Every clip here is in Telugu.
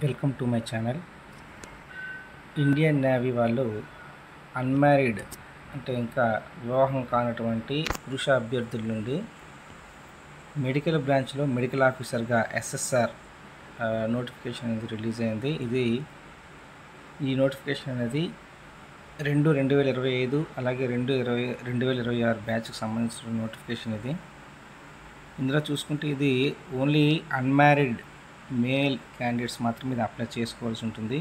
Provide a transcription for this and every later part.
Welcome to my channel. Indian navy వాళ్ళు అన్మ్యారీడ్ అంటే ఇంకా వివాహం కానటువంటి పురుష అభ్యర్థుల నుండి మెడికల్ బ్రాంచ్లో మెడికల్ ఆఫీసర్గా ఎస్ఎస్ఆర్ నోటిఫికేషన్ అనేది రిలీజ్ అయింది. ఈ నోటిఫికేషన్ అనేది 2025 అలాగే 2026 బ్యాచ్కి సంబంధించిన నోటిఫికేషన్ ఇది. ఇందులో చూసుకుంటే ఇది ఓన్లీ అన్మ్యారీడ్ మేల్ క్యాండిడేట్స్ మాత్రమే ఇది అప్లై చేసుకోవాల్సి ఉంటుంది.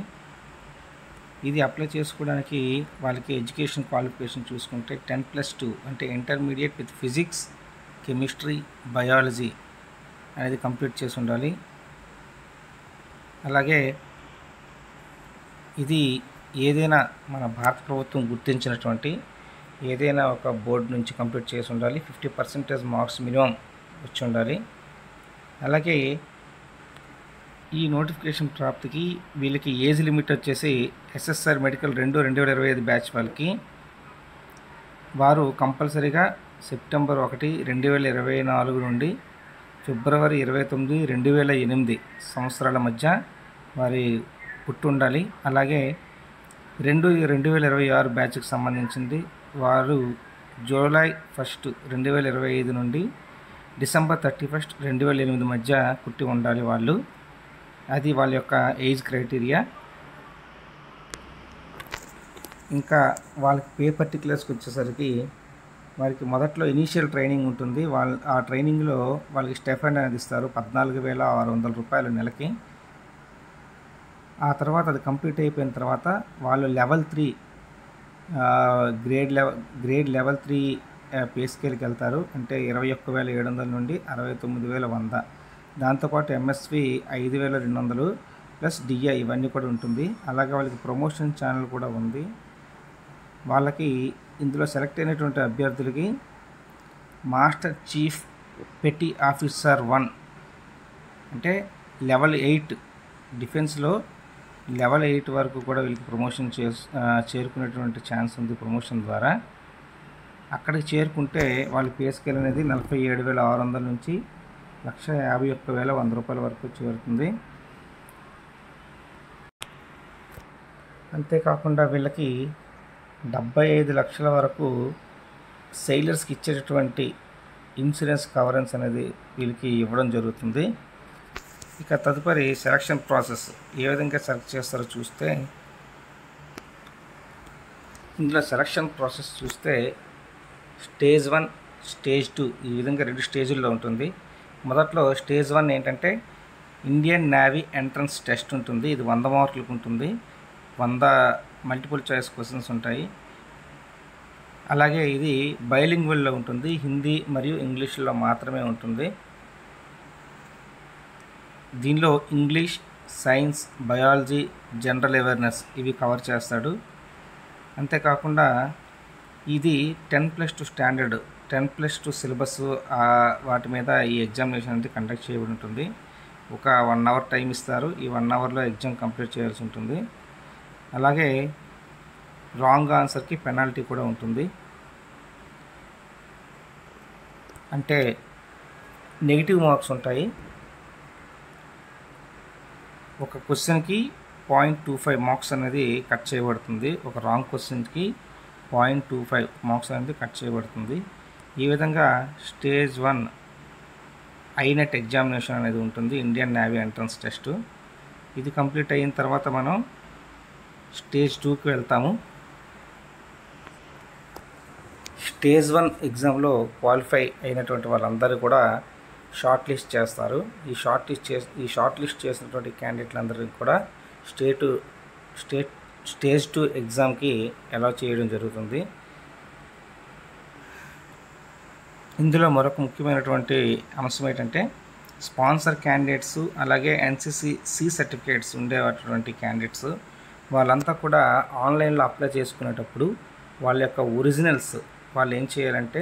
ఇది అప్లై చేసుకోవడానికి వాళ్ళకి ఎడ్యుకేషన్ క్వాలిఫికేషన్ చూసుకుంటే 10+2 అంటే intermediate with physics, chemistry, biology అనేది కంప్లీట్ చేసి ఉండాలి. అలాగే ఇది ఏదైనా మన భారత ప్రభుత్వం గుర్తించినటువంటి ఏదైనా ఒక బోర్డు నుంచి కంప్లీట్ చేసి ఉండాలి. 50% మార్క్స్ మినిమం వచ్చి ఉండాలి. అలాగే ఈ నోటిఫికేషన్ ప్రాప్తికి వీళ్ళకి ఏజ్ లిమిట్ వచ్చేసి ఎస్ఎస్ఆర్ మెడికల్ 2025 బ్యాచ్ వాళ్ళకి వారు కంపల్సరీగా సెప్టెంబర్ 1, 2024 నుండి ఫిబ్రవరి 29, 2008 సంవత్సరాల మధ్య వారి పుట్టి ఉండాలి. అలాగే 2026 బ్యాచ్కి సంబంధించింది వారు జూలై 1, 2025 నుండి డిసెంబర్ 31, 2008 మధ్య పుట్టి ఉండాలి వాళ్ళు. అది వాళ్ళ యొక్క ఏజ్ క్రైటీరియా. ఇంకా వాళ్ళకి పే పర్టికులర్స్కి వచ్చేసరికి వారికి మొదట్లో ఇనీషియల్ ట్రైనింగ్ ఉంటుంది. ఆ ట్రైనింగ్లో వాళ్ళకి స్టైఫండ్ అనేది ఇస్తారు 14,600 రూపాయలు నెలకి. ఆ తర్వాత అది కంప్లీట్ అయిపోయిన తర్వాత వాళ్ళు లెవెల్ 3 గ్రేడ్ లెవెల్ 3 పే స్కేల్కి వెళ్తారు. అంటే 21,700 నుండి 69,100. దాంతోపాటు ఎంఎస్వి 5,200 ప్లస్ డిఐ ఇవన్నీ కూడా ఉంటుంది. అలాగే వాళ్ళకి ప్రమోషన్ ఛానల్ కూడా ఉంది. వాళ్ళకి ఇందులో సెలెక్ట్ అయినటువంటి అభ్యర్థులకి మాస్టర్ చీఫ్ పెటీ ఆఫీసర్ 1 అంటే లెవెల్ 8 డిఫెన్స్లో లెవెల్ 8 వరకు కూడా వీళ్ళకి ప్రమోషన్ చేరుకునేటువంటి ఛాన్స్ ఉంది. ప్రమోషన్ ద్వారా అక్కడికి చేరుకుంటే వాళ్ళ పే స్కేల్ అనేది 47,600 నుంచి 1,51,100 రూపాయల వరకు చేరుతుంది. అంతేకాకుండా వీళ్ళకి 75 లక్షల వరకు సెయిలర్స్కి ఇచ్చేటటువంటి ఇన్సూరెన్స్ కవరెన్స్ అనేది వీళ్ళకి ఇవ్వడం జరుగుతుంది. ఇక తదుపరి సెలక్షన్ ప్రాసెస్ ఏ విధంగా సెలెక్ట్ చేస్తారో చూస్తే ఇందులో సెలక్షన్ ప్రాసెస్ చూస్తే స్టేజ్ 1, స్టేజ్ 2 ఈ విధంగా 2 స్టేజుల్లో ఉంటుంది. మొదట్లో స్టేజ్ 1 ఏంటంటే ఇండియన్ నేవీ ఎంట్రన్స్ టెస్ట్ ఉంటుంది. ఇది 100 మార్కులకు ఉంటుంది. 100 మల్టిపుల్ చాయిస్ క్వశ్చన్స్ ఉంటాయి. అలాగే ఇది బైలింగ్వల్లో ఉంటుంది. హిందీ మరియు ఇంగ్లీష్లో మాత్రమే ఉంటుంది. దీనిలో English, science, biology, general awareness ఇవి కవర్ చేస్తాడు. అంతేకాకుండా ఇది 10+2 స్టాండర్డ్ 10+2 సిలబస్ వాటి మీద ఈ ఎగ్జామినేషన్ అనేది కండక్ట్ చేయబడి ఉంటుంది. ఒక 1 అవర్ టైం ఇస్తారు. ఈ 1 అవర్లో ఎగ్జామ్ కంప్లీట్ చేయాల్సి ఉంటుంది. అలాగే రాంగ్ ఆన్సర్కి పెనాల్టీ కూడా ఉంటుంది. అంటే నెగిటివ్ మార్క్స్ ఉంటాయి. ఒక క్వశ్చన్కి 0.25 మార్క్స్ అనేది కట్ చేయబడుతుంది. ఒక రాంగ్ క్వశ్చన్కి 0.25 మార్క్స్ అనేది కట్ చేయబడుతుంది. ఈ విధంగా స్టేజ్ 1 ఐనెట్ ఎగ్జామినేషన్ అనేది ఉంటుంది. Indian navy entrance test. ఇది కంప్లీట్ అయిన తర్వాత మనం స్టేజ్ 2కి వెళ్తాము. స్టేజ్ 1 ఎగ్జామ్లో క్వాలిఫై అయినటువంటి వాళ్ళందరూ కూడా షార్ట్ లిస్ట్ చేస్తారు. ఈ షార్ట్ లిస్ట్ చేసినటువంటి క్యాండిడేట్లందరికీ కూడా స్టేజ్ 2 ఎగ్జామ్కి అలౌ చేయడం జరుగుతుంది. ఇందులో మరొక ముఖ్యమైనటువంటి అంశం ఏంటంటే స్పాన్సర్ క్యాండిడేట్స్ అలాగే ఎన్సిసి సర్టిఫికేట్స్ ఉండేటువంటి క్యాండిడేట్స్ వాళ్ళంతా కూడా ఆన్లైన్లో అప్లై చేసుకునేటప్పుడు వాళ్ళ యొక్క ఒరిజినల్స్ వాళ్ళు ఏం చేయాలంటే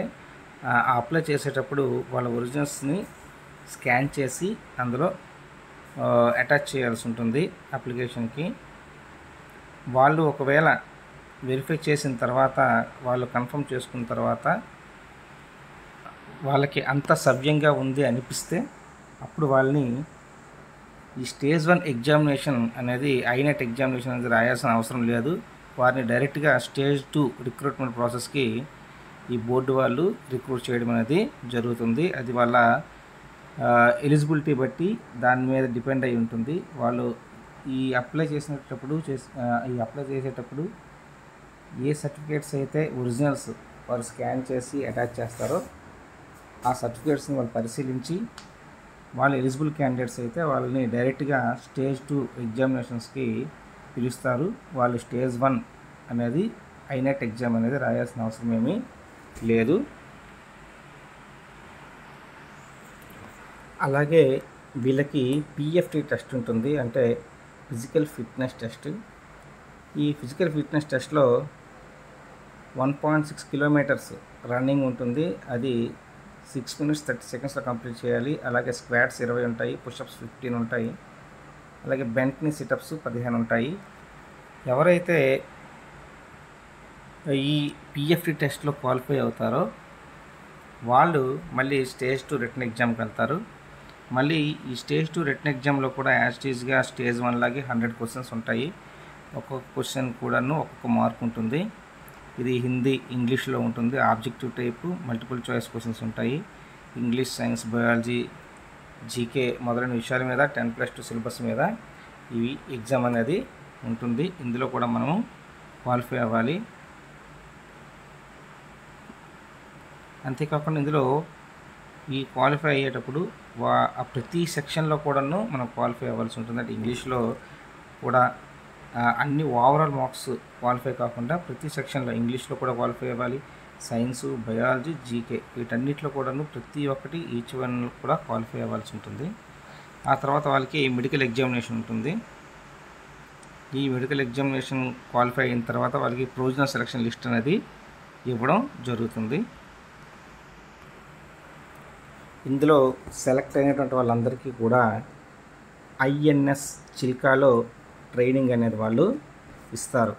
అప్లై చేసేటప్పుడు వాళ్ళ ఒరిజినల్స్ని స్కాన్ చేసి అందులో అటాచ్ చేయాల్సి ఉంటుంది అప్లికేషన్కి. వాళ్ళు ఒకవేళ వెరిఫై చేసిన తర్వాత వాళ్ళు కన్ఫర్మ్ చేసుకున్న తర్వాత వాళ్ళకి అంత సవ్యంగా ఉంది అనిపిస్తే అప్పుడు వాళ్ళని ఈ స్టేజ్ 1 ఎగ్జామినేషన్ అనేది ఐనెట్ ఎగ్జామినేషన్ అనేది రాయాల్సిన అవసరం లేదు. వారిని డైరెక్ట్గా స్టేజ్ 2 రిక్రూట్మెంట్ ప్రాసెస్కి ఈ బోర్డు వాళ్ళు రిక్రూట్ చేయడం అనేది జరుగుతుంది. అది వాళ్ళ ఎలిజిబిలిటీ బట్టి దాని మీద డిపెండ్ అయి ఉంటుంది. వాళ్ళు ఈ అప్లై చేసేటప్పుడు ఏ సర్టిఫికేట్స్ అయితే ఒరిజినల్స్ వారు స్కాన్ చేసి అటాచ్ చేస్తారో ఆ సర్టిఫికేట్స్ని వాళ్ళు పరిశీలించి వాళ్ళు ఎలిజిబుల్ క్యాండిడేట్స్ అయితే వాళ్ళని డైరెక్ట్గా స్టేజ్ 2 ఎగ్జామినేషన్స్కి పిలుస్తారు. వాళ్ళు స్టేజ్ 1 అనేది ఐనెట్ ఎగ్జామ్ అనేది రాయాల్సిన అవసరం ఏమీ లేదు. అలాగే వీళ్ళకి పిఎఫ్టీ టెస్ట్ ఉంటుంది, అంటే ఫిజికల్ ఫిట్నెస్ టెస్ట్. ఈ ఫిజికల్ ఫిట్నెస్ టెస్ట్లో 1.6 కిలోమీటర్స్ రన్నింగ్ ఉంటుంది. అది 6 minutes 30 secondsలో కంప్లీట్ చేయాలి. అలాగే స్క్వాట్స్ 20 ఉంటాయి, పుషప్స్ 15 ఉంటాయి, అలాగే బెంట్ని సిటప్స్ 15 ఉంటాయి. ఎవరైతే ఈ పిఎఫ్టీ టెస్ట్లో క్వాలిఫై అవుతారో వాళ్ళు మళ్ళీ స్టేజ్ 2 రిటన్ ఎగ్జామ్కి వెళ్తారు. మళ్ళీ ఈ స్టేజ్ 2 రిటన్ ఎగ్జామ్లో కూడా యాజ్టీజ్గా స్టేజ్ 1 లాగే 100 క్వశ్చన్స్ ఉంటాయి. ఒక్కొక్క క్వశ్చన్ కూడాను ఒక్కొక్క మార్క్ ఉంటుంది. ఇది హిందీ, ఇంగ్లీష్లో ఉంటుంది. Objective type, multiple choice questions ఉంటాయి. ఇంగ్లీష్, సైన్స్, బయాలజీ, జీకే మొదలైన విషయాల మీద 10+2 సిలబస్ మీద ఈ ఎగ్జామ్ అనేది ఉంటుంది. ఇందులో కూడా మనము క్వాలిఫై అవ్వాలి. అంతేకాకుండా ఇందులో ఈ క్వాలిఫై అయ్యేటప్పుడు ప్రతి సెక్షన్లో కూడాను మనం క్వాలిఫై అవ్వాల్సి ఉంటుంది. అంటే ఇంగ్లీష్లో కూడా అన్ని ఓవరాల్ మార్క్స్ క్వాలిఫై కాకుండా ప్రతి సెక్షన్లో ఇంగ్లీష్లో కూడా క్వాలిఫై అవ్వాలి. సైన్సు, బయాలజీ, జీకే వీటన్నిటిలో కూడాను ప్రతి ఒక్కటి ఈచ్ వన్ కూడా క్వాలిఫై అవ్వాల్సి ఉంటుంది. ఆ తర్వాత వాళ్ళకి మెడికల్ ఎగ్జామినేషన్ ఉంటుంది. ఈ మెడికల్ ఎగ్జామినేషన్ క్వాలిఫై అయిన తర్వాత వాళ్ళకి ప్రొవిజనల్ సెలక్షన్ లిస్ట్ అనేది ఇవ్వడం జరుగుతుంది. ఇందులో సెలెక్ట్ అయినటువంటి వాళ్ళందరికీ కూడా ఐఎన్ఎస్ చిల్కాలో ట్రైనింగ్ అనేది వాళ్ళు ఇస్తారు.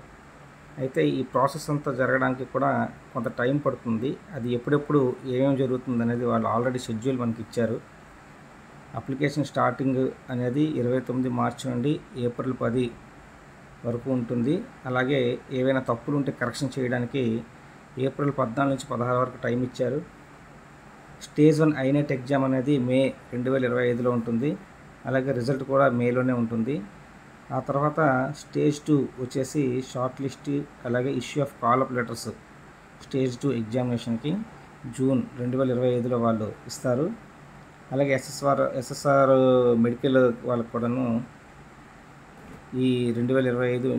అయితే ఈ ప్రాసెస్ అంతా జరగడానికి కూడా కొంత టైం పడుతుంది. అది ఎప్పుడెప్పుడు ఏమేమి జరుగుతుంది అనేది వాళ్ళు ఆల్రెడీ షెడ్యూల్ మనకి ఇచ్చారు. అప్లికేషన్ స్టార్టింగ్ అనేది 29 మార్చి నుండి ఏప్రిల్ 10 వరకు ఉంటుంది. అలాగే ఏవైనా తప్పులు ఉంటే కరెక్షన్ చేయడానికి ఏప్రిల్ 14 నుంచి 16 వరకు టైం ఇచ్చారు. స్టేజ్ 1 ఐనెట్ ఎగ్జామ్ అనేది మే 2025లో ఉంటుంది. అలాగే రిజల్ట్ కూడా మేలోనే ఉంటుంది. ఆ తర్వాత స్టేజ్ 2 వచ్చేసి షార్ట్ లిస్ట్, అలాగే issue of call up letters stage 2 ఎగ్జామినేషన్కి జూన్ 2025లో వాళ్ళు ఇస్తారు. అలాగే ఎస్ఎస్ఆర్ మెడికల్ వాళ్ళకు కూడాను ఈ 2025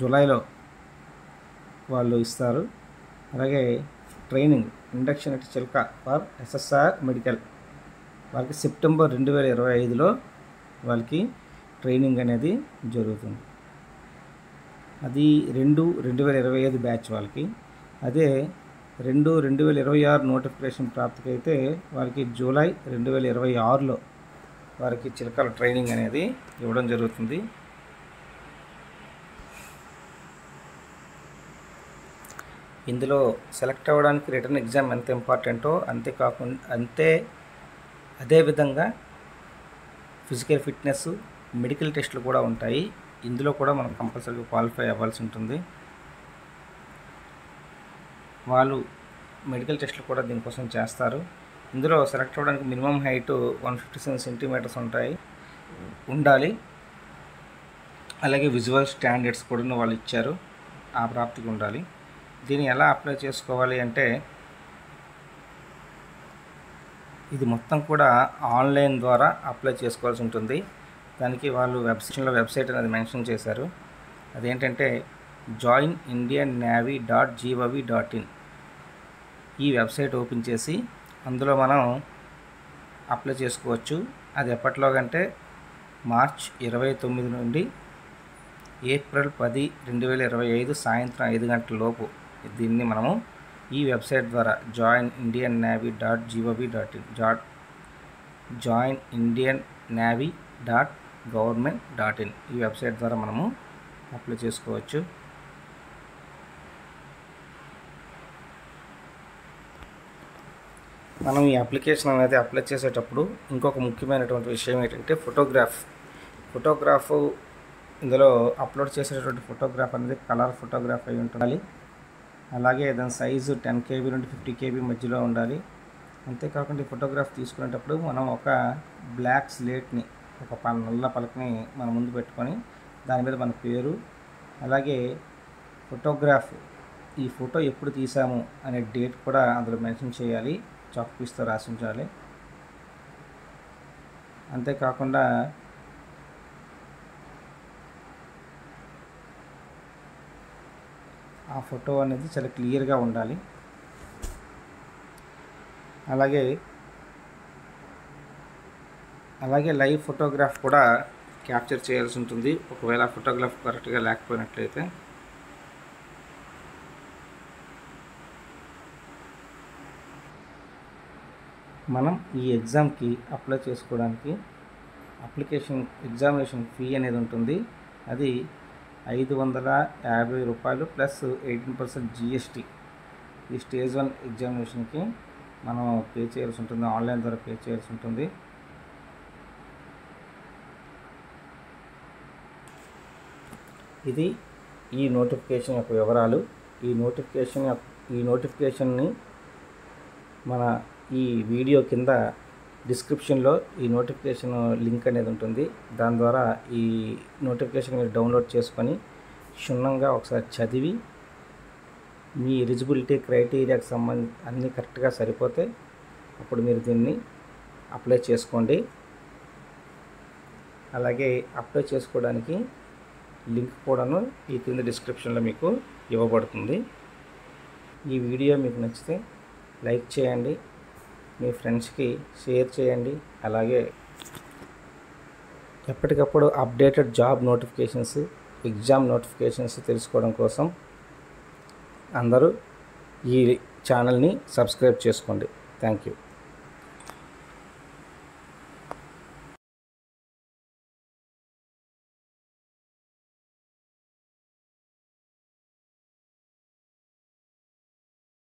జూలైలో వాళ్ళు ఇస్తారు. అలాగే training induction at Chilka for SSR medical వాళ్ళకి సెప్టెంబర్ 2025లో వాళ్ళకి ట్రైనింగ్ అనేది జరుగుతుంది. అది 2025 బ్యాచ్ వాళ్ళకి. అదే 2026 నోటిఫికేషన్ ప్రాప్తికి అయితే వాళ్ళకి జూలై 2026లో వారికి చిలకల ట్రైనింగ్ అనేది ఇవ్వడం జరుగుతుంది. ఇందులో సెలెక్ట్ అవ్వడానికి రిటర్న్ ఎగ్జామ్ ఎంత ఇంపార్టెంటో అదేవిధంగా ఫిజికల్ ఫిట్నెస్, మెడికల్ టెస్టులు కూడా ఉంటాయి. ఇందులో కూడా మనం కంపల్సరీగా క్వాలిఫై అవ్వాల్సి ఉంటుంది. వాళ్ళు మెడికల్ టెస్టులు కూడా దీనికోసం చేస్తారు. ఇందులో సెలెక్ట్ అవ్వడానికి మినిమం హైట్ 157 సెంటీమీటర్స్ ఉండాలి. అలాగే విజువల్ స్టాండర్డ్స్ కూడా వాళ్ళు ఇచ్చారు, ఆ ప్రాప్తికి ఉండాలి. దీన్ని ఎలా అప్లై చేసుకోవాలి అంటే ఇది మొత్తం కూడా ఆన్లైన్ ద్వారా అప్లై చేసుకోవాల్సి ఉంటుంది. దానికి వాళ్ళు వెబ్సైట్ అనేది మెన్షన్ చేశారు. అదేంటంటే joinindiannavy.gov.in. ఈ వెబ్సైట్ ఓపెన్ చేసి అందులో మనం అప్లై చేసుకోవచ్చు. అది ఎప్పటిలోగంటే మార్చ్ 29 నుండి ఏప్రిల్ 10, 2025 సాయంత్రం 5 గంటల లోపు దీన్ని మనము ఈ వెబ్సైట్ ద్వారా joinindiannavy.gov.in joinindiannavy.government.in ఈ వెబ్సైట్ ద్వారా మనము అప్లై చేసుకోవచ్చు. మనం ఈ అప్లికేషన్ అనేది అప్లై చేసేటప్పుడు ఇంకొక ముఖ్యమైనటువంటి విషయం ఏంటంటే ఫోటోగ్రాఫ్. ఫోటోగ్రాఫ్ ఇందులో అప్లోడ్ చేసేటటువంటి ఫోటోగ్రాఫ్ అనేది కలర్ ఫోటోగ్రాఫ్ అయి ఉండాలి. అలాగే దాని సైజు 10 KB నుండి 50 KB మధ్యలో ఉండాలి. అంతేకాకుండా ఈ ఫోటోగ్రాఫ్ తీసుకునేటప్పుడు మనం ఒక బ్లాక్ స్లేట్ని, ఒక నల్ల పలకని మన ముందు పెట్టుకొని దాని మీద మన పేరు, అలాగే ఫోటోగ్రాఫ్ ఈ ఫోటో ఎప్పుడు తీసాము అనే డేట్ కూడా అందులో మెన్షన్ చేయాలి, చాక్ పీస్తో రాసి ఉంచాలి. అంతేకాకుండా ఆ ఫోటో అనేది చాలా క్లియర్గా ఉండాలి. అలాగే లైవ్ ఫోటోగ్రాఫ్ కూడా క్యాప్చర్ చేయాల్సి ఉంటుంది ఒకవేళ ఫోటోగ్రాఫ్ కరెక్ట్గా లేకపోయినట్లయితే. మనం ఈ ఎగ్జామ్కి అప్లై చేసుకోవడానికి ఎగ్జామినేషన్ ఫీ అనేది ఉంటుంది. అది 550 రూపాయలు ప్లస్ 18% GST. ఈ స్టేజ్ 1 ఎగ్జామినేషన్కి మనం పే చేయాల్సి ఉంటుంది, ఆన్లైన్ ద్వారా పే చేయాల్సి ఉంటుంది. ఇది ఈ నోటిఫికేషన్ యొక్క వివరాలు. ఈ నోటిఫికేషన్ని మన ఈ వీడియో కింద డిస్క్రిప్షన్లో ఈ నోటిఫికేషన్ లింక్ అనేది ఉంటుంది. దాని ద్వారా ఈ నోటిఫికేషన్ మీరు డౌన్లోడ్ చేసుకొని క్షుణ్ణంగా ఒకసారి చదివి మీ ఎలిజిబిలిటీ క్రైటీరియాకి అన్నీ కరెక్ట్గా సరిపోతే అప్పుడు మీరు దీన్ని అప్లై చేసుకోండి. అలాగే అప్లై చేసుకోవడానికి లింక్ కూడాను ఈ కింద డిస్క్రిప్షన్లో మీకు ఇవ్వబడుతుంది. ఈ వీడియో మీకు నచ్చితే లైక్ చేయండి, మీ ఫ్రెండ్స్కి షేర్ చేయండి. అలాగే ఎప్పటికప్పుడు updated job notifications, exam notifications తెలుసుకోవడం కోసం అందరూ ఈ ఛానల్ని సబ్స్క్రైబ్ చేసుకోండి. Thank you.